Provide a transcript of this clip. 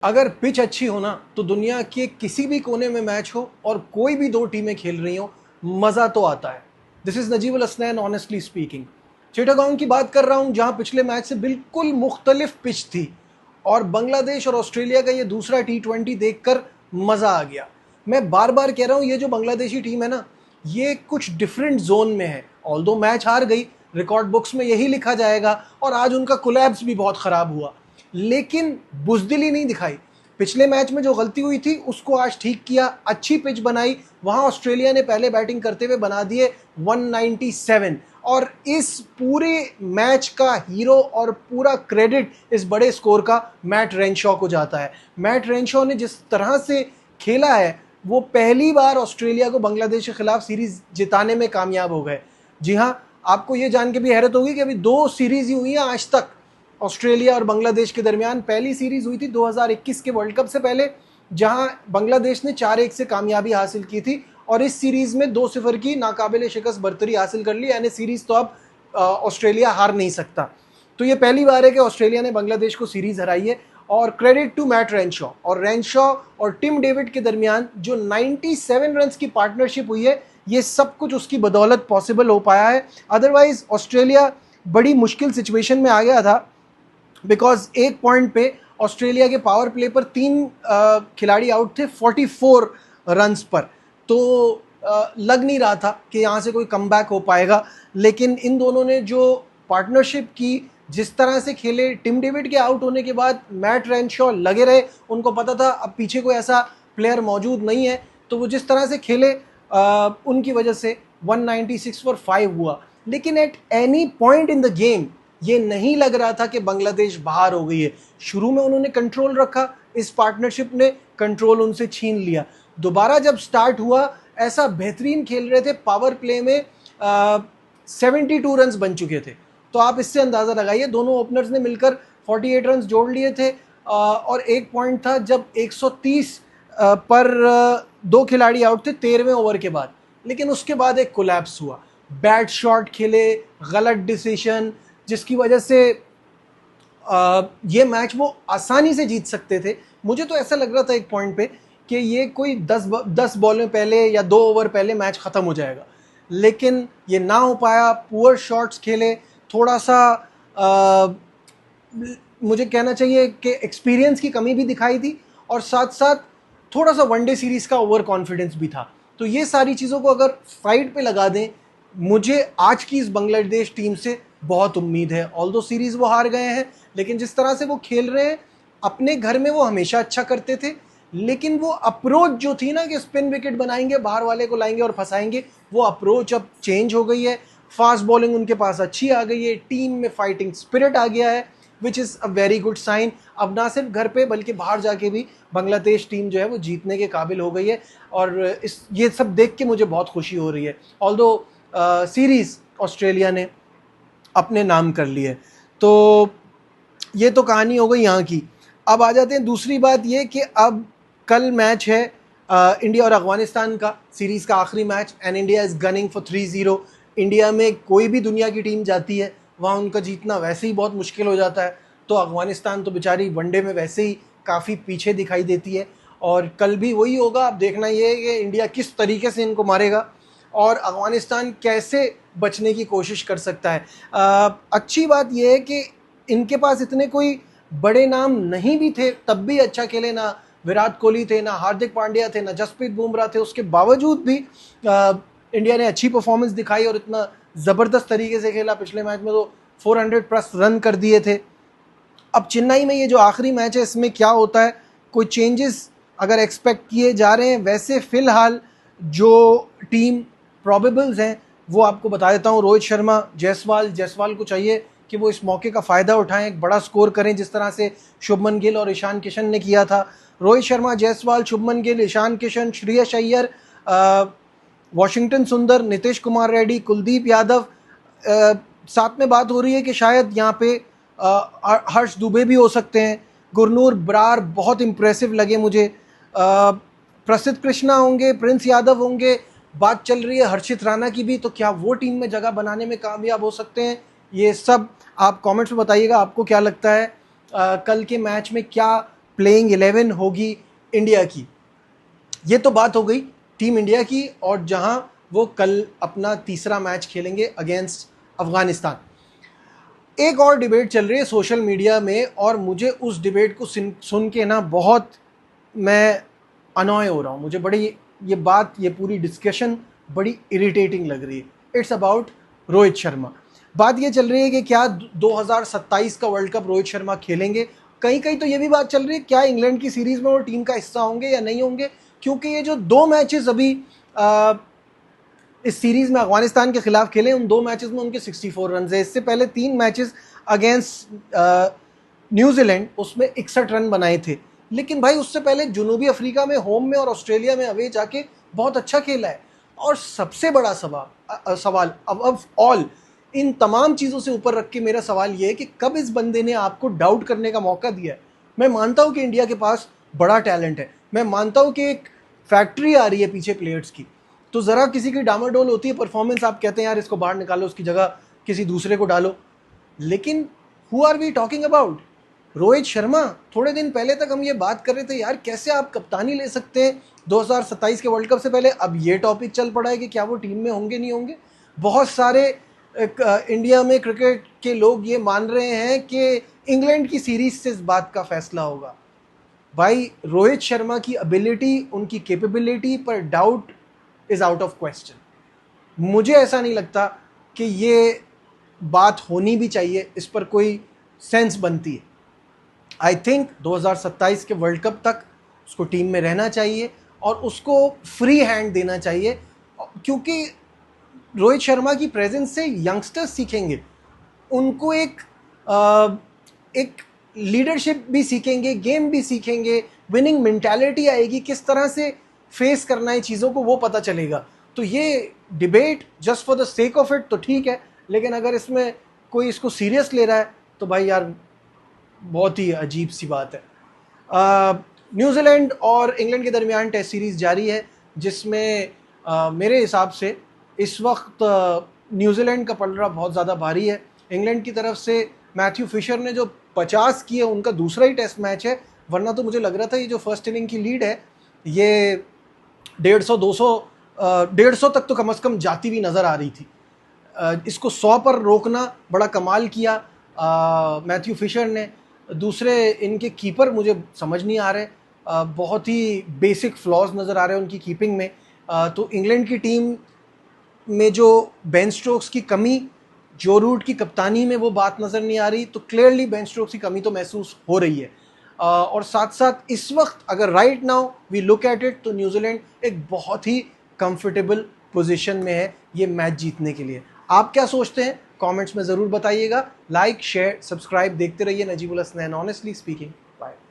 अगर पिच अच्छी हो ना तो दुनिया के किसी भी कोने में मैच हो और कोई भी दो टीमें खेल रही हो, मज़ा तो आता है। This is Najib al Hasnain honestly speaking. Chittagong की बात कर रहा हूँ जहाँ पिछले मैच से बिल्कुल मुख्तलिफ पिच थी और बांग्लादेश और ऑस्ट्रेलिया का ये दूसरा T20 देखकर मज़ा आ गया। मैं बार बार कह रहा हूँ ये जो बांग्लादेशी टीम है ना, ये कुछ डिफरेंट जोन में है। ऑल्दो मैच हार गई, रिकॉर्ड बुक्स में यही लिखा जाएगा और आज उनका कोलैप्स भी बहुत ख़राब हुआ, लेकिन बुज़दिली नहीं दिखाई। पिछले मैच में जो गलती हुई थी उसको आज ठीक किया, अच्छी पिच बनाई। वहां ऑस्ट्रेलिया ने पहले बैटिंग करते हुए बना दिए 197 और इस पूरे मैच का हीरो और पूरा क्रेडिट इस बड़े स्कोर का मैट रेनशॉ को जाता है। मैट रेनशॉ ने जिस तरह से खेला है, वो पहली बार ऑस्ट्रेलिया को बांग्लादेश के खिलाफ सीरीज जिताने में कामयाब हो गए। जी हाँ, आपको ये जान के भी हैरत होगी कि अभी 2 सीरीज ही हुई हैं आज तक ऑस्ट्रेलिया और बांग्लादेश के दरमियान। पहली सीरीज हुई थी 2021 के वर्ल्ड कप से पहले, जहां बांग्लादेश ने 4-1 से कामयाबी हासिल की थी और इस सीरीज में 2-0 की नाकाबिले शिकस्त बर्तरी हासिल कर ली, यानी सीरीज तो अब ऑस्ट्रेलिया हार नहीं सकता। तो ये पहली बार है कि ऑस्ट्रेलिया ने बांग्लादेश को सीरीज हराई है और क्रेडिट टू मैट रेनशॉ। और रेनशॉ और टिम डेविड के दरमियान जो 97 रन की पार्टनरशिप हुई है, ये सब कुछ उसकी बदौलत पॉसिबल हो पाया है। अदरवाइज ऑस्ट्रेलिया बड़ी मुश्किल सिचुएशन में आ गया था, बिकॉज एक पॉइंट पे ऑस्ट्रेलिया के पावर प्ले पर 3 खिलाड़ी आउट थे 44 रन्स पर। तो लग नहीं रहा था कि यहाँ से कोई कमबैक हो पाएगा, लेकिन इन दोनों ने जो पार्टनरशिप की, जिस तरह से खेले, टिम डेविड के आउट होने के बाद मैट रेनशॉ लगे रहे। उनको पता था अब पीछे कोई ऐसा प्लेयर मौजूद नहीं है, तो वो जिस तरह से खेले उनकी वजह से 196 फॉर 5 हुआ। लेकिन at any point in the game ये नहीं लग रहा था कि बांग्लादेश बाहर हो गई है। शुरू में उन्होंने कंट्रोल रखा, इस पार्टनरशिप ने कंट्रोल उनसे छीन लिया। दोबारा जब स्टार्ट हुआ, ऐसा बेहतरीन खेल रहे थे, पावर प्ले में 72 रन्स बन चुके थे। तो आप इससे अंदाज़ा लगाइए, दोनों ओपनर्स ने मिलकर 48 रन्स जोड़ लिए थे। और एक पॉइंट था जब 130 पर 2 खिलाड़ी आउट थे 13वें ओवर के बाद, लेकिन उसके बाद एक कोलैप्स हुआ। बैड शॉट खेले, गलत डिसीजन, जिसकी वजह से ये मैच वो आसानी से जीत सकते थे। मुझे तो ऐसा लग रहा था एक पॉइंट पे कि ये कोई 10 बॉल में पहले या 2 ओवर पहले मैच ख़त्म हो जाएगा, लेकिन ये ना हो पाया। पुअर शॉट्स खेले, थोड़ा सा मुझे कहना चाहिए कि एक्सपीरियंस की कमी भी दिखाई दी और साथ साथ थोड़ा सा वनडे सीरीज़ का ओवर कॉन्फिडेंस भी था। तो ये सारी चीज़ों को अगर साइड पे लगा दें, मुझे आज की इस बांग्लादेश टीम से बहुत उम्मीद है। ऑल्दो सीरीज़ वो हार गए हैं, लेकिन जिस तरह से वो खेल रहे हैं, अपने घर में वो हमेशा अच्छा करते थे, लेकिन वो अप्रोच जो थी ना कि स्पिन विकेट बनाएंगे, बाहर वाले को लाएंगे और फंसाएंगे, वो अप्रोच अब चेंज हो गई है। फास्ट बॉलिंग उनके पास अच्छी आ गई है, टीम में फाइटिंग स्पिरिट आ गया है, which is a very good sign. अब ना सिर्फ घर पे बल्कि बाहर जाके भी बांग्लादेश टीम जो है वो जीतने के काबिल हो गई है और ये सब देख के मुझे बहुत खुशी हो रही है। ऑल्दो सीरीज़ ऑस्ट्रेलिया ने अपने नाम कर लिए। तो ये तो कहानी हो गई यहाँ की। अब आ जाते हैं दूसरी बात ये कि अब कल मैच है इंडिया और अफगानिस्तान का, सीरीज़ का आखिरी match, and India is gunning for 3-0। India में कोई भी दुनिया की टीम जाती है, वहाँ उनका जीतना वैसे ही बहुत मुश्किल हो जाता है। तो अफगानिस्तान तो बेचारी वनडे में वैसे ही काफ़ी पीछे दिखाई देती है और कल भी वही होगा। अब देखना ये है कि इंडिया किस तरीके से इनको मारेगा और अफगानिस्तान कैसे बचने की कोशिश कर सकता है। अच्छी बात यह है कि इनके पास इतने कोई बड़े नाम नहीं भी थे, तब भी अच्छा खेले। ना विराट कोहली थे, ना हार्दिक पांड्या थे, ना जसप्रीत बुमराह थे, उसके बावजूद भी इंडिया ने अच्छी परफॉर्मेंस दिखाई और इतना ज़बरदस्त तरीके से खेला। पिछले मैच में तो 400 प्लस रन कर दिए थे। अब चेन्नई में ये जो आखिरी मैच है, इसमें क्या होता है, कोई चेंजेस अगर एक्सपेक्ट किए जा रहे हैं? वैसे फ़िलहाल जो टीम प्रॉबेबल्स हैं वो आपको बता देता हूँ। रोहित शर्मा, जायसवाल को चाहिए कि वो इस मौके का फ़ायदा उठाएं, एक बड़ा स्कोर करें, जिस तरह से शुभमन गिल और ईशान किशन ने किया था। रोहित शर्मा, जायसवाल, शुभमन गिल, ईशान किशन, श्रेयस अय्यर, वॉशिंगटन सुंदर, नीतीश कुमार रेड्डी, कुलदीप यादव। साथ में बात हो रही है कि शायद यहाँ पे हर्ष दुबे भी हो सकते हैं। गुरनूर बरार बहुत इंप्रेसिव लगे मुझे। प्रसिद्ध कृष्णा होंगे, प्रिंस यादव होंगे। बात चल रही है हर्षित राणा की भी, तो क्या वो टीम में जगह बनाने में कामयाब हो सकते हैं? ये सब आप कमेंट्स में बताइएगा, आपको क्या लगता है कल के मैच में क्या प्लेइंग 11 होगी इंडिया की। ये तो बात हो गई टीम इंडिया की, और जहां वो कल अपना तीसरा मैच खेलेंगे अगेंस्ट अफगानिस्तान। एक और डिबेट चल रही है सोशल मीडिया में, और मुझे उस डिबेट को सुन के ना बहुत मैं अनॉय हो रहा हूँ। मुझे बड़ी ये पूरी डिस्कशन बड़ी इरिटेटिंग लग रही है। It's about Rohit Sharma. बात ये चल रही है कि क्या 2027 का वर्ल्ड कप रोहित शर्मा खेलेंगे। कहीं कहीं तो ये भी बात चल रही है क्या इंग्लैंड की सीरीज में वो टीम का हिस्सा होंगे या नहीं होंगे, क्योंकि ये जो 2 मैचेस अभी इस सीरीज में अफगानिस्तान के खिलाफ खेले, उन 2 मैचेस में उनके 64 रन है। इससे पहले 3 मैचेस अगेंस्ट न्यूजीलैंड, उसमें 61 रन बनाए थे। लेकिन भाई उससे पहले जनूबी अफ्रीका में होम में और ऑस्ट्रेलिया में अवे जाके बहुत अच्छा खेला है। और सबसे बड़ा सवाल अब ऑल इन तमाम चीज़ों से ऊपर रख के मेरा सवाल ये है कि कब इस बंदे ने आपको डाउट करने का मौका दिया है। मैं मानता हूँ कि इंडिया के पास बड़ा टैलेंट है, मैं मानता हूँ कि एक फैक्ट्री आ रही है पीछे प्लेयर्स की, तो ज़रा किसी की डामाडोल होती है परफॉर्मेंस, आप कहते हैं यार इसको बाहर निकालो, उसकी जगह किसी दूसरे को डालो। लेकिन who are we talking about? Rohit Sharma. थोड़े दिन पहले तक हम ये बात कर रहे थे यार कैसे आप कप्तानी ले सकते हैं 2027 के वर्ल्ड कप से पहले। अब ये टॉपिक चल पड़ा है कि क्या वो टीम में होंगे नहीं होंगे। बहुत सारे इंडिया में क्रिकेट के लोग ये मान रहे हैं कि इंग्लैंड की सीरीज से इस बात का फैसला होगा। भाई रोहित शर्मा की एबिलिटी, उनकी कैपेबिलिटी पर doubt is out of question. मुझे ऐसा नहीं लगता कि ये बात होनी भी चाहिए, इस पर कोई सेंस बनती है। आई थिंक 2027 के वर्ल्ड कप तक उसको टीम में रहना चाहिए और उसको फ्री हैंड देना चाहिए, क्योंकि रोहित शर्मा की प्रेजेंस से यंगस्टर्स सीखेंगे, उनको एक लीडरशिप भी सीखेंगे, गेम भी सीखेंगे, विनिंग मेंटालिटी आएगी, किस तरह से फेस करना है चीज़ों को वो पता चलेगा। तो ये debate just for the sake of it तो ठीक है, लेकिन अगर इसमें कोई इसको सीरियस ले रहा है तो भाई यार बहुत ही अजीब सी बात है। न्यूजीलैंड और इंग्लैंड के दरमियान टेस्ट सीरीज़ जारी है, जिसमें मेरे हिसाब से इस वक्त न्यूजीलैंड का पलड़ा बहुत ज़्यादा भारी है। इंग्लैंड की तरफ से मैथ्यू फिशर ने जो 50 किए, उनका दूसरा ही टेस्ट मैच है, वरना तो मुझे लग रहा था ये जो फर्स्ट इनिंग की लीड है ये 150 तक तो कम से कम जाती हुई नज़र आ रही थी। इसको 100 पर रोकना बड़ा कमाल किया मैथ्यू फिशर ने। दूसरे इनके कीपर मुझे समझ नहीं आ रहे, बहुत ही बेसिक फ्लॉज नज़र आ रहे हैं उनकी कीपिंग में। तो इंग्लैंड की टीम में जो बेन स्टोक्स की कमी, जो रूट की कप्तानी में वो बात नज़र नहीं आ रही, तो क्लियरली बेन स्टोक्स की कमी तो महसूस हो रही है। और साथ साथ इस वक्त अगर right now we look at it तो न्यूजीलैंड एक बहुत ही कंफर्टेबल पोजीशन में है ये मैच जीतने के लिए। आप क्या सोचते हैं कमेंट्स में ज़रूर बताइएगा। लाइक शेयर सब्सक्राइब देखते रहिए Najibul Hasnain honestly speaking. Bye.